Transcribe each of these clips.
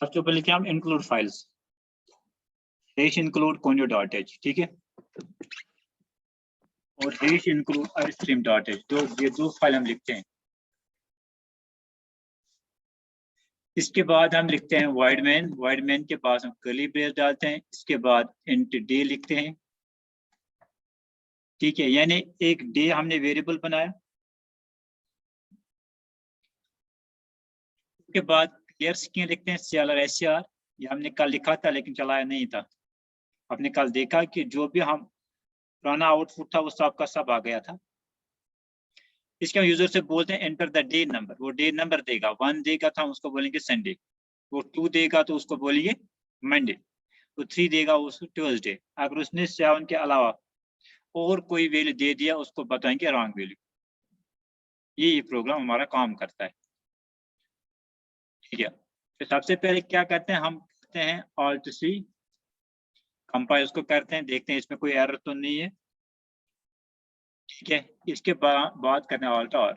सबसे पहले क्या हम include files, hash include conio.h, ठीक है, और हैश इंक्लूड arstream.h, ये दो फाइल हम लिखते हैं। इसके बाद हम लिखते हैं void main के पास हम कर्ली ब्रेस डालते हैं, इसके बाद int day लिखते हैं, ठीक है, यानी एक डे हमने वेरिएबल बनाया। उसके बाद क्लियर स्क्रीन लिखते हैं CLR ये हमने कल लिखा था लेकिन चलाया नहीं था। आपने कल देखा कि जो भी हम पुराना आउटपुट था वो सब का सब आ गया था। इसके हम यूजर से बोलते हैं एंटर द डे नंबर, वो डे नंबर देगा, 1 देगा था उसको बोलेंगे संडे, वो 2 देगा तो उसको बोलेंगे मंडे, तो 3 देगा उसको ट्यूसडे। अगर उसने 7 के अलावा और कोई वैल्यू दे दिया उसको बताएंगे रॉन्ग वैल्यू। ये प्रोग्राम हमारा काम करता है, ठीक है। तो सबसे पहले क्या करते हैं, हम करते हैं Alt C, कंपाइल उसको करते हैं, देखते हैं इसमें कोई एरर तो नहीं है, ठीक है। इसके बाद करते हैं Alt R,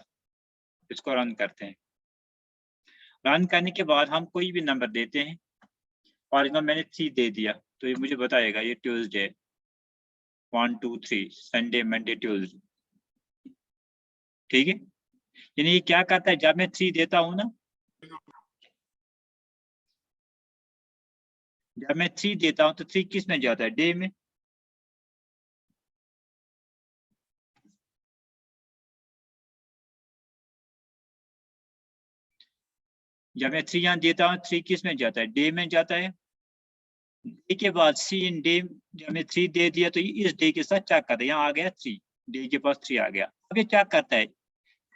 इसको रन करते हैं। रन करने के बाद हम कोई भी नंबर देते हैं, और इसमें मैंने 3 दे दिया तो ये मुझे बताएगा ये ट्यूसडे 1 2 3 संडे मंडे ट्यूसडे, ठीक है। यानी ये क्या करता है, जब मैं 3 देता हूं ना, जब मैं 3 देता हूं तो 3 किस में जाता है, डे में। जब मैं 3 यहाँ देता हूँ 3 किस में जाता है, डे में जाता है। डे के बाद सी इन डे, जब मैं 3 दे दिया तो इस डे के साथ चेक करता है, यहाँ आ गया 3, डे के पास 3 आ गया। अब ये चेक करता है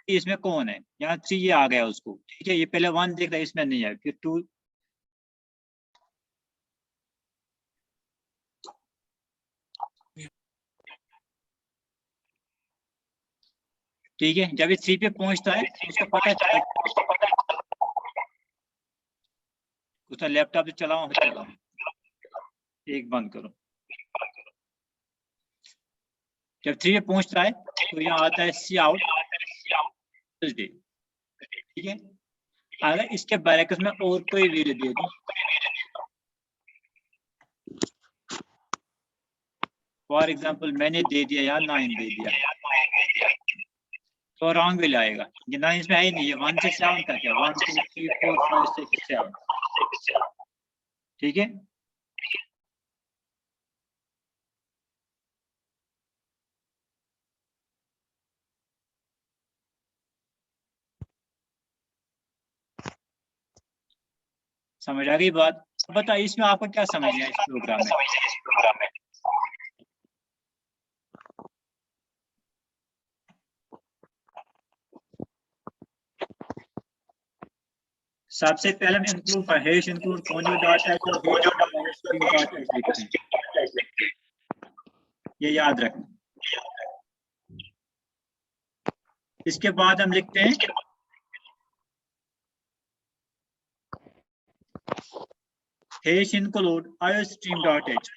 इसमें कौन है, यहाँ 3 ये आ गया उसको, ठीक है। ये पहले 1 देख रहा है, इसमें नहीं है, फिर 2, ठीक है। जब ये 3 पे पहुंचता है उसको पता है, उसका लैपटॉप से चलाओ, एक बंद करो। जब 3 पे पहुंचता है तो यहाँ आता है सी आउट ट्यूसडे, ठीक है। अगर इसके ब्रैकेट में और कोई वैल्यू दे दूं, फॉर एग्जांपल मैंने दे दिया यहाँ 9 दे दिया, तो रॉन्ग वैल्यू आएगा। ये 9 इसमें है ही नहीं, ये 1 से 7 तक है, 1 2 3 4 5 6 7, ठीक है। समझ आ गई बात। बताइए इसमें आपको क्या समझना है इस प्रोग्राम में। सबसे पहले हम इंक्लूड हैश इंक्लूड conio.h और arstream.h लिखते हैं, ये याद रखना। इसके बाद हम लिखते हैं हैश इंक्लूड arstream.h,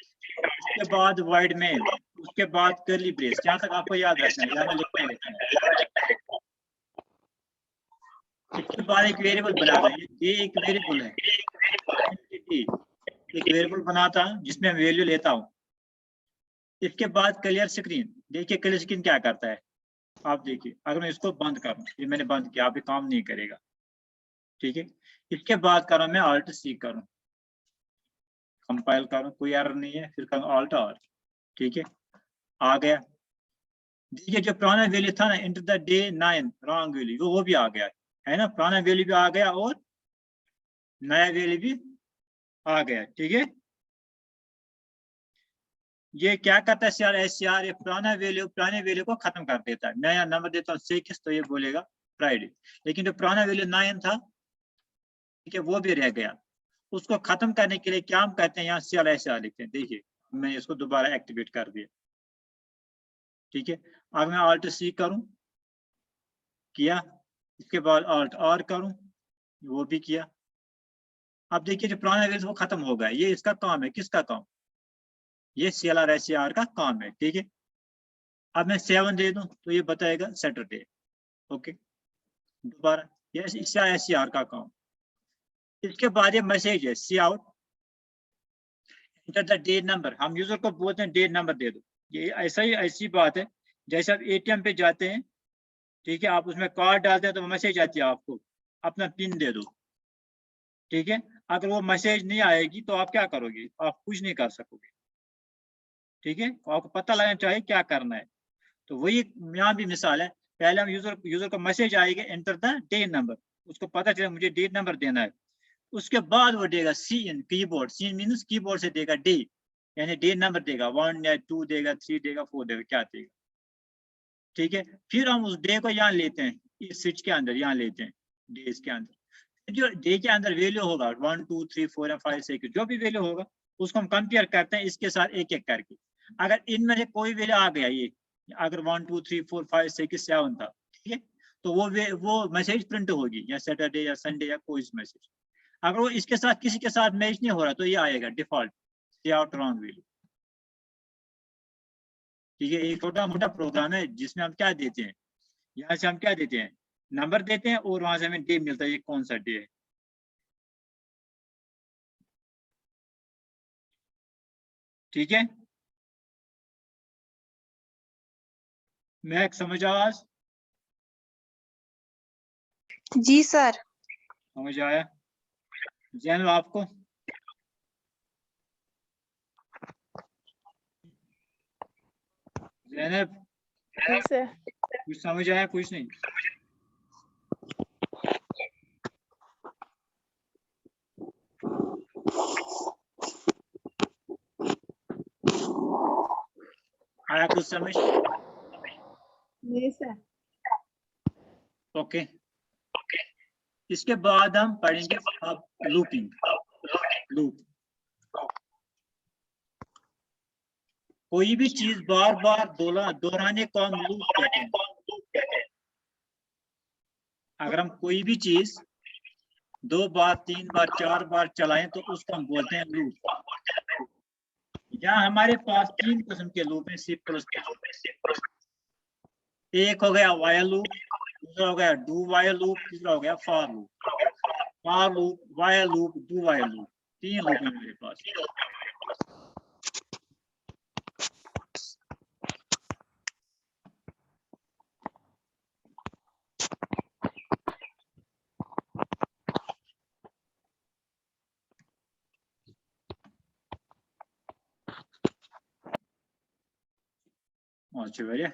उसके बाद void main, उसके बाद कर्ली ब्रेस। जहां तक आपको याद रखना है, यहाँ लिखते हैं। इसके बाद एक वेरिएबल बनाना है, ये एक वेरिएबल है, एक वेरिएबल बनाता जिसमें वैल्यू लेता हूं। इसके बाद क्लियर स्क्रीन, देखिए क्लियर स्क्रीन क्या करता है, आप देखिए। अगर मैं इसको बंद करूं, ये मैंने बंद किया, आप काम नहीं करेगा, ठीक है। इसके बाद करूं मैं Alt C करूं, कंपाइल करूं, कोई एरर नहीं है, फिर करूं Alt R, ठीक है, आ गया। देखिए जो पुराना वैल्यू था ना, enter the day 9 wrong value, वो भी आ गया है ना, पुराना वैल्यू भी आ गया और नया वैल्यू भी आ गया, ठीक है। ये क्या करता है CLR, ये पुराने वैल्यू को खत्म कर देता है। नया नंबर देता हूँ 6 तो ये बोलेगा फ्राइडे, लेकिन जो पुराना वैल्यू 9 था, ठीक है, वो भी रह गया। उसको खत्म करने के लिए क्या हम करते हैं, यहाँ CLR लिखते हैं। देखिए मैं इसको दोबारा एक्टिवेट कर दिया, ठीक है। अब मैं Alt C करूं, किया, इसके बाद Alt R करूं, वो भी किया। अब देखिए जो पुराना वैल्यू वो खत्म हो गया, ये इसका काम है, किसका काम, ये CLR का काम है, ठीक है। अब मैं 7 दे दूं तो ये बताएगा सैटरडे, ओके। दोबारा ये CLR का काम। इसके बाद ये मैसेज है cout enter the day number. हम यूजर को बोलते हैं डे नंबर दे दो। ये ऐसा ही ऐसी बात है जैसे आप एटीएम पे जाते हैं, ठीक है, आप उसमें कार्ड डालते हैं तो मैसेज आती है आपको अपना पिन दे दो, ठीक है। अगर वो मैसेज नहीं आएगी तो आप क्या करोगे? आप कुछ नहीं कर सकोगे, ठीक है। आपको पता लगना चाहिए क्या करना है। तो वही यहाँ भी मिसाल है, पहले हम यूजर को मैसेज आएगा एंटर द डे नंबर, उसको पता चले मुझे डे नंबर देना है। उसके बाद वो देगा सी इन कीबोर्ड, सी मीन्स कीबोर्ड से देगा डे, यानी डे नंबर देगा 1 या 2 देगा 3 देगा 4 देगा, क्या देगा, ठीक है। फिर हम उस डे को यहाँ लेते हैं, इस स्विच के अंदर यहाँ लेते हैं डेज के अंदर। जो डे के अंदर वैल्यू होगा 1 2 3 4 या 5 6 जो भी वैल्यू होगा उसको हम कंपेयर करते हैं इसके साथ एक एक करके। अगर इनमें से कोई वैल्यू आ गया, ये अगर 1 2 3 4 5 6 7 था, ठीक है, तो वो मैसेज प्रिंट होगी, या सैटरडे या संडे या कोई मैसेज। अगर वो इसके साथ किसी के साथ मैच नहीं हो रहा तो ये आएगा डिफॉल्ट सी आउट रॉन्ग वैल्यू, ठीक है। एक छोटा मोटा प्रोग्राम है जिसमें हम क्या देते हैं, यहाँ से हम क्या देते हैं, नंबर देते हैं और वहां से हमें डे मिलता है, ये कौन सा डे है, ठीक है। मैं समझ आवाज? जी सर। समझ आया जैन आपको? जैनब जी सर। कुछ समझ आया कुछ नहीं? आया कुछ समझ? नहीं सर। ओके। इसके बाद हम पढ़ेंगे अब लूपिंग, लूप। कोई भी चीज बार बार दोहराने को हम लूप कहते हैं। अगर हम कोई भी चीज 2 बार 3 बार 4 बार चलाएं तो उसको हम बोलते हैं लूप। यहाँ हमारे पास 3 किस्म के लूप हैं सी प्लस प्लस। एक हो गया वाइल लूप, दूसरा हो गया डू वाइल लूप, तीसरा हो गया for loop. For loop, while loop, do while loop, 3 loop है मेरे पास। अच्छा बढ़िया।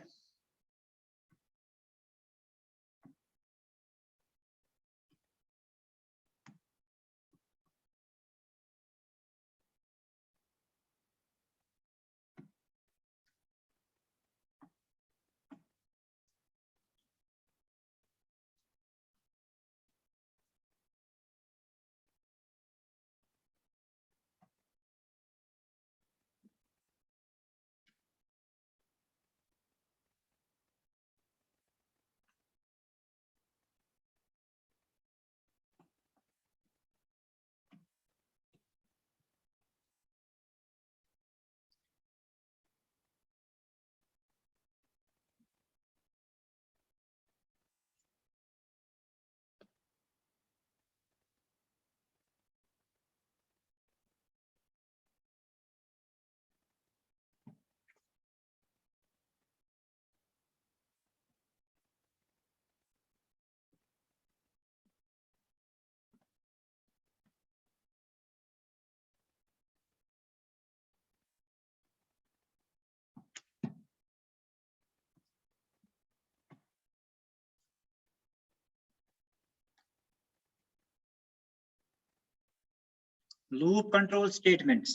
लूप कंट्रोल स्टेटमेंट्स,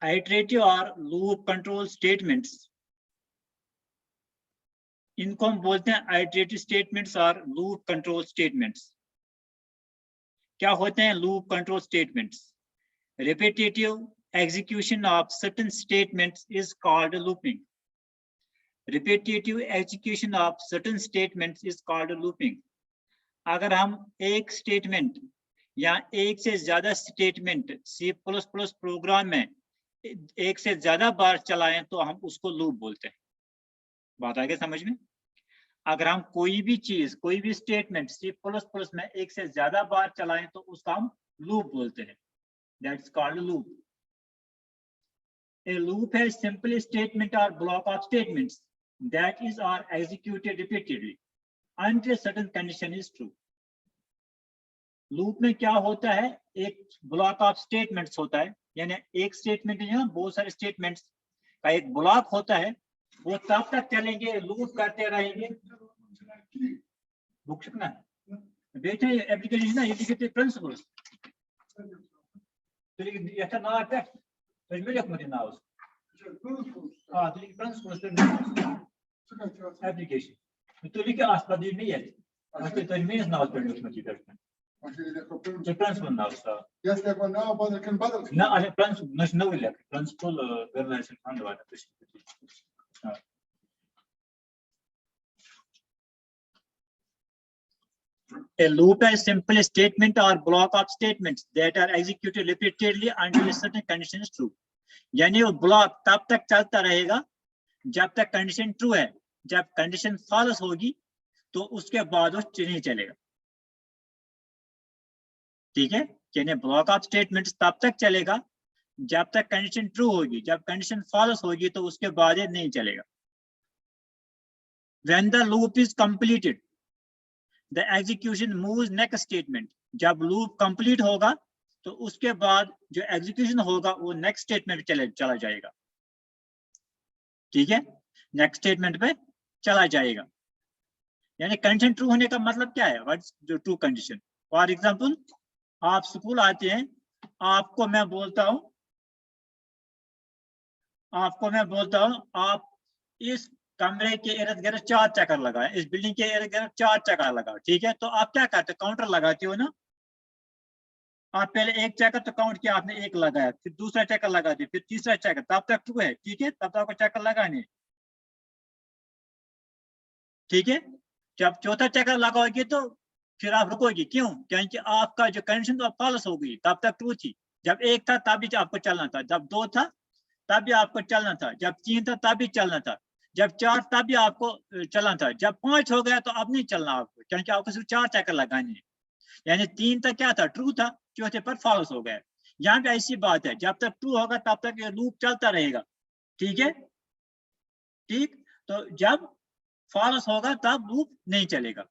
आइटरेटिव और लूप कंट्रोल स्टेटमेंट्स, इनको हम बोलते हैं आइटरेटिव स्टेटमेंट्स और लूप कंट्रोल स्टेटमेंट्स। क्या होते हैं loop control statements? repetitive execution of certain statements is called looping. Repetitive execution of certain statements is called looping. अगर हम एक स्टेटमेंट या एक से ज्यादा स्टेटमेंट C++ प्रोग्राम में एक से ज्यादा बार चलाएं तो हम उसको लूप बोलते हैं। बात आ गई समझ में? अगर हम कोई भी चीज, कोई भी स्टेटमेंट C++ में एक से ज्यादा बार चलाएं तो उसका हम लूप बोलते हैं, that's called loop. A loop has simple statement or block of statements that is are executed repeatedly until certain condition is true. Loop में क्या होता है, एक ब्लॉक ऑफ स्टेटमेंट्स होता है, यानी एक स्टेटमेंट है, बहुत सारे स्टेटमेंट्स का एक ब्लॉक होता है, वो तब तक चलेंगे, लूप करते रहेंगे। बुक ना बेटे एप्लीकेशन ना ये प्रिंसिपल्स तो ये अच्छा ना है तो ये लिख मत ना उस हां तो ये प्रिंसिपल्स एप्लीकेशन तो लिख आसपास नहीं है अच्छा तो ये ना उस पर लिख मत करते The principle now, sir. Yes, they now about can bother. No, I principle. No, no, like principle. Organization fund वाला कुछ. A loop is simple statement or block of statements that are executed repeatedly until a certain condition is true. यानी वो block तब तक चलता रहेगा जब तक condition true है, जब condition false होगी तो उसके बाद वो नहीं चलेगा। ठीक है, यानी ब्लॉक ऑफ स्टेटमेंट्स तब तक चलेगा जब तक कंडीशन ट्रू होगी, जब कंडीशन फॉल्स होगी तो उसके बाद ये नहीं चलेगा। When the loop is completed, the execution moves next statement. जब लूप कंप्लीट होगा तो उसके बाद जो एग्जीक्यूशन होगा वो नेक्स्ट स्टेटमेंट चला जाएगा। ठीक है, नेक्स्ट स्टेटमेंट पे चला जाएगा। यानी कंडीशन ट्रू होने का मतलब क्या है, what's the true condition. For example, आप स्कूल आते हैं, आपको मैं बोलता हूं आप इस कमरे के इर्द गिर्द 4 चक्कर लगाएं, इस बिल्डिंग के इर्द गिर्द 4 चक्कर लगाओ। ठीक है, तो आप क्या करते हो, काउंटर लगाते हो ना। आप पहले एक चक्कर तो काउंट किया आपने, 1 लगाया, फिर दूसरा चक्कर लगा दिया, फिर तीसरा चक्कर, तब तक ट्रू है। ठीक है, तब तक आपको चक्कर लगाने। ठीक है, जब चौथा चक्कर लगाओगे तो फिर आप रुकोगे, क्यों, क्योंकि आपका जो कंडीशन तो फॉल्स हो गई, तब तक ट्रू थी। जब 1 था तब भी आपको चलना था, जब 2 था तब भी आपको चलना था, जब 3 था तब भी चलना था, जब 4 तब भी आपको चलना था, जब 5 हो गया तो अब नहीं चलना आपको, क्योंकि आपको सिर्फ 4 चक्कर लगाने हैं। यानी 3 तक क्या था, ट्रू था, चौथे पर फॉल्स हो गया। यहाँ पे ऐसी बात है, जब तक ट्रू होगा तब तक ये लूप चलता रहेगा। ठीक है, ठीक, तो जब फॉल्स होगा तब लूप नहीं चलेगा।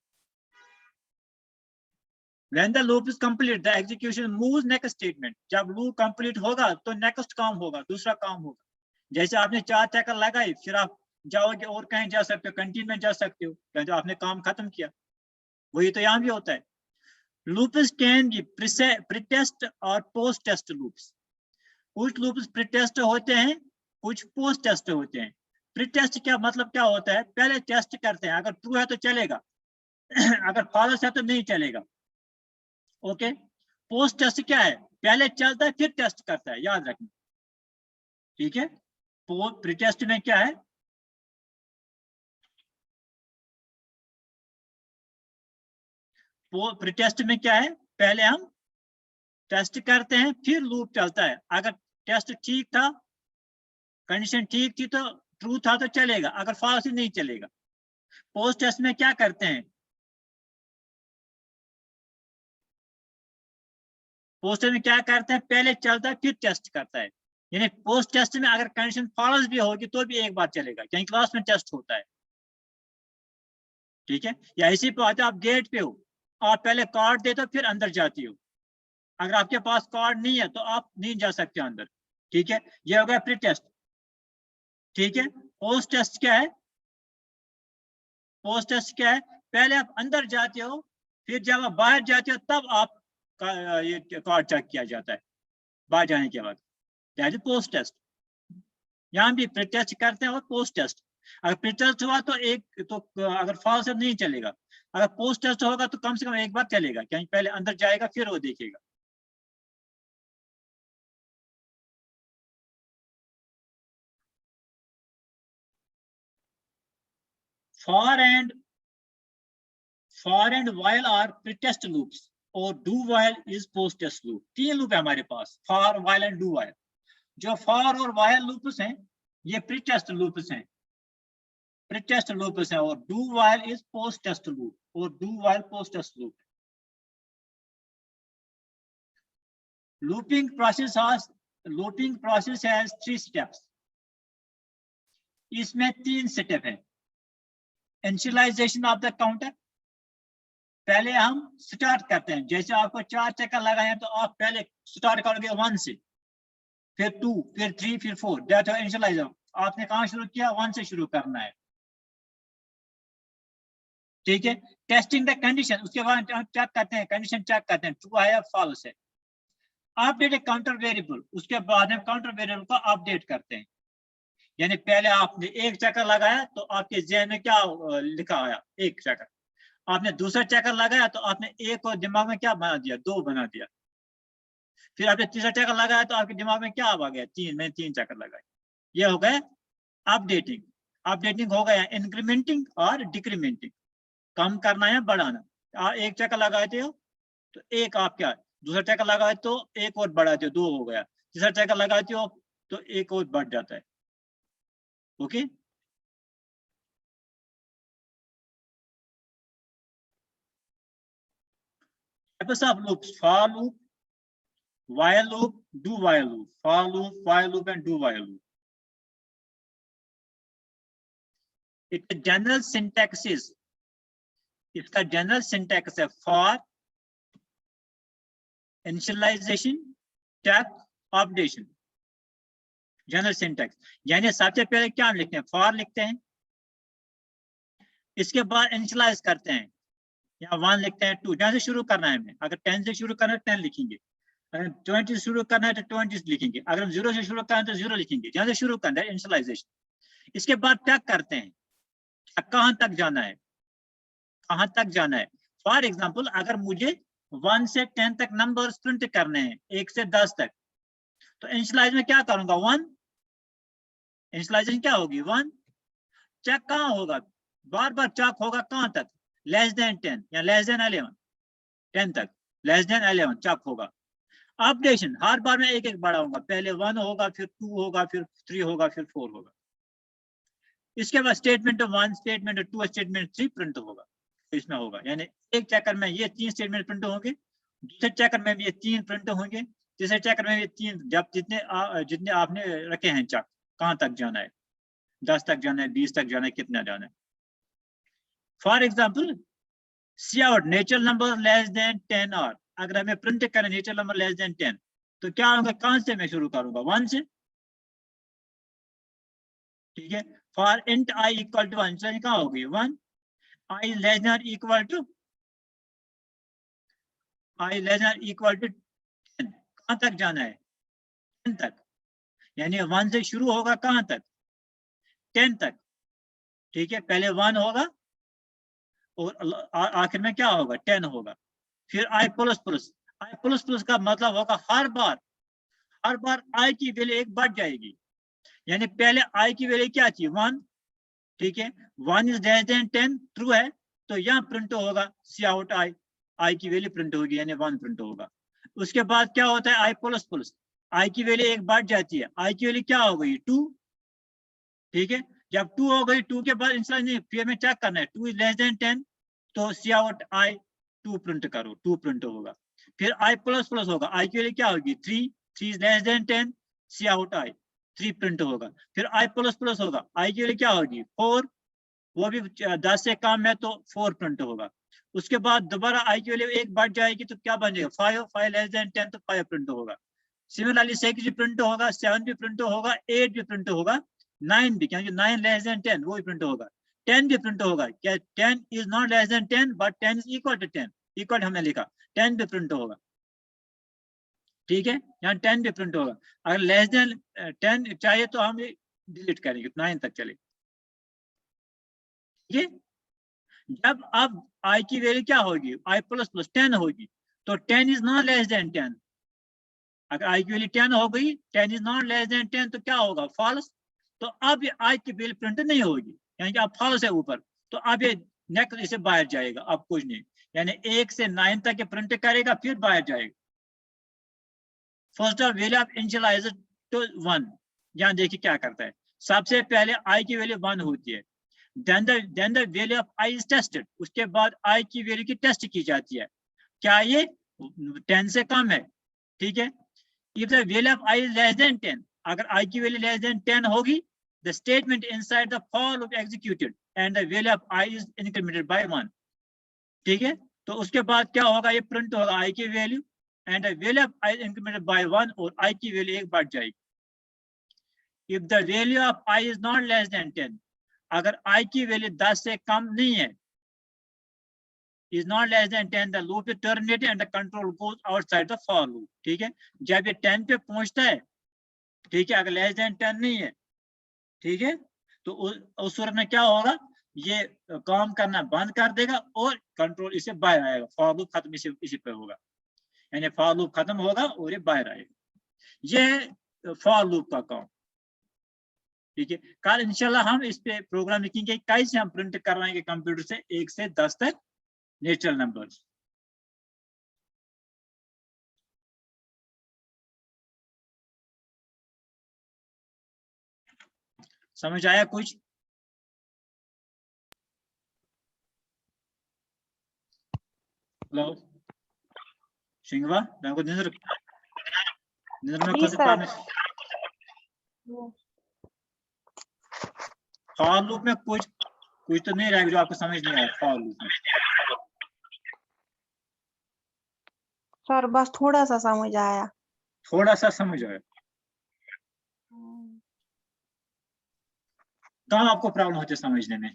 When the loop is complete, the execution moves next statement. जब loop complete होगा तो next काम होगा, दूसरा काम होगा। जैसे आपने 4 चक्कर लगाए, फिर आप जाओगे और कहीं जा सकते हो, कैंटीन में जा सकते हो, क्योंकि आपने काम खत्म किया। वही तो यहाँ भी होता है। Loops can be pre-test और post-test loops. कुछ loops pre-test होते हैं, कुछ post-test होते हैं। Pre-test क्या मतलब क्या होता है, पहले टेस्ट करते हैं, अगर ट्रू है तो चलेगा, अगर फॉल्स है तो नहीं चलेगा। ओके, पोस्ट टेस्ट क्या है, पहले चलता है फिर टेस्ट करता है, याद रखना। ठीक है, प्री टेस्ट में क्या है, प्री टेस्ट में क्या है, पहले हम टेस्ट करते हैं फिर लूप चलता है। अगर टेस्ट ठीक था, कंडीशन ठीक थी तो ट्रू था तो चलेगा, अगर फॉल्स ही नहीं चलेगा। पोस्ट टेस्ट में क्या करते हैं, पोस्ट में क्या करते हैं, पहले चलता है फिर टेस्ट करता है। यानी पोस्ट टेस्ट में अगर कंडीशन फॉल्स भी होगी तो भी एक बार चलेगा, क्योंकि क्लास में टेस्ट होता है। ठीक है, या इसी पे आते, आप गेट पे हो, आप पहले कार्ड देते हो फिर अंदर जाती हो, अगर आपके पास कार्ड नहीं है तो आप नहीं जा सकते अंदर। ठीक है, ये हो गया प्री टेस्ट। ठीक है, पोस्ट टेस्ट क्या है, पोस्ट टेस्ट क्या है, पहले आप अंदर जाते हो, फिर जब आप बाहर जाते हो तब आप ये कार्ड चेक किया जाता है, बाहर जाने के बाद। पोस्ट टेस्ट, यहाँ भी प्री टेस्ट करते हैं और पोस्ट टेस्ट। अगर प्री टेस्ट हुआ तो अगर फॉल्स है नहीं चलेगा, अगर पोस्ट टेस्ट होगा तो कम से कम एक बार चलेगा, क्योंकि पहले अंदर जाएगा फिर वो देखेगा। for and while are pre-test loops और do while is post-test loop। 3 loop है हमारे पास, for, while and do while। जो for और while लूप्स हैं ये प्री टेस्ट लूप्स हैं। प्री टेस्ट लूप है और do while is post test loop और do while post test loop. Looping process has 3 steps. इसमें 3 स्टेप है। इनिशियलाइजेशन ऑफ द काउंटर, पहले हम स्टार्ट करते हैं, जैसे आपको 4 चक्कर लगाए तो आप पहले स्टार्ट करोगे 1 से, फिर 2, फिर 3, फिर 4, दैट है इनिशियलाइजेशन। आपने कहां शुरू किया? 1 से शुरू करना है, ठीक है। टेस्टिंग द कंडीशन, उसके बाद हम चेक करते हैं, कंडीशन चेक करते हैं ट्रू है या फॉल्स है। अपडेट काउंटर वेरिएबल, उसके बाद हम काउंटर वेरिएबल को अपडेट करते हैं। यानी पहले आपने 1 चक्कर लगाया तो आपके जहन में क्या लिखा आया? 1 चक्कर। आपने दूसरा चक्कर लगाया तो आपने 1 और दिमाग में क्या बना दिया? 2 बना दिया। फिर आपने तीसरा चक्कर लगाया तो आपके दिमाग में क्या आ गया? 3। मैंने 3 चक्कर लगाए। ये हो गया अपडेटिंग। अपडेटिंग हो गया इंक्रीमेंटिंग और डिक्रीमेंटिंग, कम करना या बढ़ाना। आप 1 चक्कर लगाते हो तो 1 आप क्या, दूसरा चक्कर लगाए तो 1 और बढ़ाते हो, 2 हो गया। तीसरा चक्कर लगाते हो तो 1 और बढ़ जाता है। Okay, types of loops: for loop, while loop, do while loop, for loop, while loop and do while loop. Its general syntax is, इसका general syntax है for, initialization, check, updation. General syntax, यानी सबसे पहले क्या हम लिखते हैं? For लिखते हैं, इसके बाद इनिशियलाइज करते हैं, या 1 लिखते हैं, 2 जहां से शुरू करना है हमें। अगर 10 से शुरू करना है 10 लिखेंगे, अगर 20 से शुरू करना है तो 20 लिखेंगे, अगर हम 0 से शुरू करना है तो 0 लिखेंगे, जहां से शुरू करना है इनिशियलाइजेशन। इसके बाद चेक करते हैं कहां तक जाना है, कहां तक जाना है। फॉर एग्जाम्पल, अगर मुझे 1 से 10 तक नंबर प्रिंट करने हैं, 1 से 10 तक, तो इनिशियलाइज में क्या करूंगा? 1। इनिशियलाइजेशन क्या होगी? 1। चेक कहां होगा? बार बार चेक होगा कहां तक? लेस देन 10 या लेस देन 11, 10 तक, लेस देन 11 चेक होगा। अपडेशन, हर बार में 1-1 बढ़ाऊंगा, पहले 1 होगा, फिर 2 होगा, फिर 3 होगा, फिर 4 होगा। इसके बाद स्टेटमेंट 1, स्टेटमेंट 2, स्टेटमेंट 3 प्रिंट होगा। इसमें होगा, यानी एक चक्कर में ये 3 स्टेटमेंट प्रिंट होंगे, दूसरे चक्कर में भी ये 3 प्रिंट होंगे, तीसरे चक्कर में भी 3, जब जितने आपने रखे हैं चेक, कहां तक जाना है? 10 तक जाना है, 20 तक जाना है, कितना जाना है। For example, cout natural number less than 10 और, अगर हमें प्रिंट करें नेचुरल नंबर लेस देन 10, तो क्या होगा? कहां से मैं शुरू करूंगा? 1 से, ठीक है। For int i equal to 1, कहां होगी? 1। I less than equal to, i less than equal to 10, कहां तक जाना है? 10 तक, यानी 1 से शुरू होगा कहां तक? 10 तक, ठीक है। पहले 1 होगा और आखिर में क्या होगा? 10 होगा। फिर आई प्लस प्लस, आई प्लस प्लस का मतलब होगा हर बार आई की वैल्यू 1 बढ़ जाएगी, यानी पहले आई की वैल्यू क्या थी? 1, ठीक है। 1 इज लेस देन 10 ट्रू है, तो यहाँ प्रिंट होगा सी आउट आई की वैल्यू प्रिंट होगी, यानी 1 प्रिंट होगा। उसके बाद क्या होता है? आई प्लस प्लस, आई की वैल्यू 1 बढ़ जाती है, आई की वैल्यू क्या हो गई? 2, ठीक है। जब 2 हो गई, 2 के बाद इंस्टॉल नहीं, फिर हमें चेक करना है 2 इज लेस देन 10, तो सी आउट आई 2 प्रिंट करो, 2 प्रिंट होगा। फिर आई प्लस प्लस होगा, आई की वैल्यू क्या होगी? 3 is less than 10, cout i 3 print होगा। फिर आई प्लस प्लस होगा, आई की वैल्यू क्या होगी? 4, वो भी 10 से कम है तो 4 प्रिंट होगा। उसके बाद दोबारा आई की वैल्यू 1 बढ़ जाएगी तो क्या बन जाएगा? 5 लेस देन 10, तो 5 प्रिंट होगा। सिमिलरली 6 भी प्रिंट होगा, 7 भी प्रिंट होगा, 8 भी प्रिंट होगा, 9 भी, क्योंकि 9 लेस देन 10 वो भी प्रिंट होगा, 10 भी प्रिंट होगा। क्या 10 is not less than 10 but 10 is equal to 10, equal हमने लिखा, 10 भी प्रिंट होगा, ठीक है। यहाँ 10 भी प्रिंट होगा। अगर लेस देन 10 चाहिए तो हम डिलीट करेंगे, 9 तक चले, ठीक है। जब अब आई की वैल्यू क्या होगी? आई प्लस प्लस 10 होगी, तो 10 इज नॉट लेस देन 10। अगर आई की वैल्यू 10 हो गई, 10 इज नॉट लेस देन 10, तो क्या होगा? फॉल्स। तो अब ये आई की वैल्यू प्रिंट नहीं होगी, यानी कि अब फॉल्स है ऊपर, तो अब ये नेक्स्ट इसे बाहर जाएगा, अब कुछ नहीं, यानी 1 से 9 तक ये प्रिंट करेगा, फिर बाहर जाएगा। First of value of initialiser to 1, यहाँ देखिए क्या करता है। सबसे पहले आई की वैल्यू 1 होती है, then the value of I is tested. उसके बाद I की वैल्यू की टेस्ट की जाती है, क्या ये 10 से कम है, ठीक है। If the value of I is less than 10, अगर I की वैल्यू less than 10 होगी, the statement inside the for loop executed and the value of I is incremented by 1, ठीक है। तो उसके बाद क्या होगा, ये प्रिंट होगा I की value and the value of I is incremented by 1 और I की वैल्यू 1 बढ़ जाएगी। If the value of I is not less than 10, अगर I की वैल्यू 10 से कम नहीं है, is not less than 10, the loop is terminated and the control goes outside the for loop, ठीक है। जब ये 10 पे पहुंचता है, ठीक है, अगर less than 10 नहीं है, ठीक है, तो उस सूरत में क्या होगा, ये काम करना बंद कर देगा और कंट्रोल इसे बाहर आएगा, फॉर लूप खत्म इसी पे होगा, यानी फॉर लूप खत्म होगा और ये बाहर आएगा। ये फॉर लूप का काम, ठीक है। कल इंशाल्लाह हम इस पे प्रोग्राम लिखेंगे कैसे हम प्रिंट करवाएंगे कंप्यूटर से 1 से 10 तक नेचुरल नंबर्स। समझ आया कुछ? हेलो शिंगवा, मैं को नजर में जी खुद सर। फॉर लूप में कुछ तो नहीं रहेगा जो आपको समझ नहीं आया फॉर लूप में। सर बस थोड़ा सा समझ आया। थोड़ा सा समझ आया, कहाँ आपको प्रॉब्लम होती है समझने में?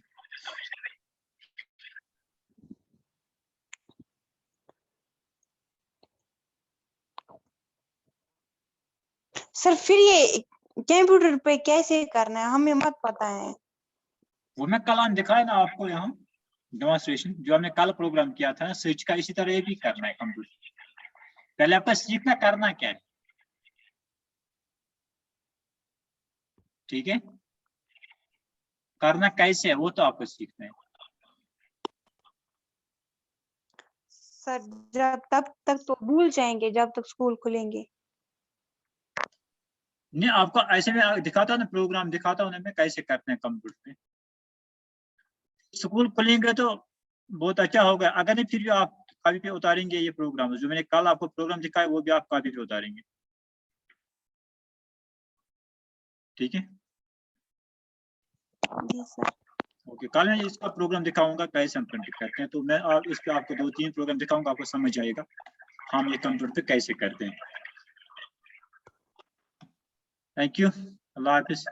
सर फिर ये कंप्यूटर पे कैसे करना है हमें मत पता है। वो मैं कल दिखाया ना आपको, यहाँ डेमोन्स्ट्रेशन जो हमने कल प्रोग्राम किया था स्विच का, इसी तरह ये भी करना है कंप्यूटर। पहले आपको सीखना करना क्या है, ठीक है, करना कैसे है वो तो आपको सीखना है। सर जब तब तक तो भूल जाएंगे जब तक स्कूल खुलेंगे। नहीं, आपको ऐसे में दिखाता हूँ ना, प्रोग्राम दिखाता हूँ ना मैं कैसे करते हैं कंप्यूटर पे। स्कूल खुलेंगे तो बहुत अच्छा होगा, अगर नहीं फिर भी आप कॉपी पे उतारेंगे ये प्रोग्राम, जो मैंने कल आपको प्रोग्राम दिखाया वो भी आप कॉपी पे उतारेंगे, ठीक है। जी सर। ओके, कल मैं इसका प्रोग्राम दिखाऊंगा कैसे हम प्रिंट करते हैं, तो मैं इस पे आपको 2-3 प्रोग्राम दिखाऊंगा, आपको समझ आएगा हम ये कंप्यूटर पे कैसे करते हैं। Thank you, Allah Hafiz.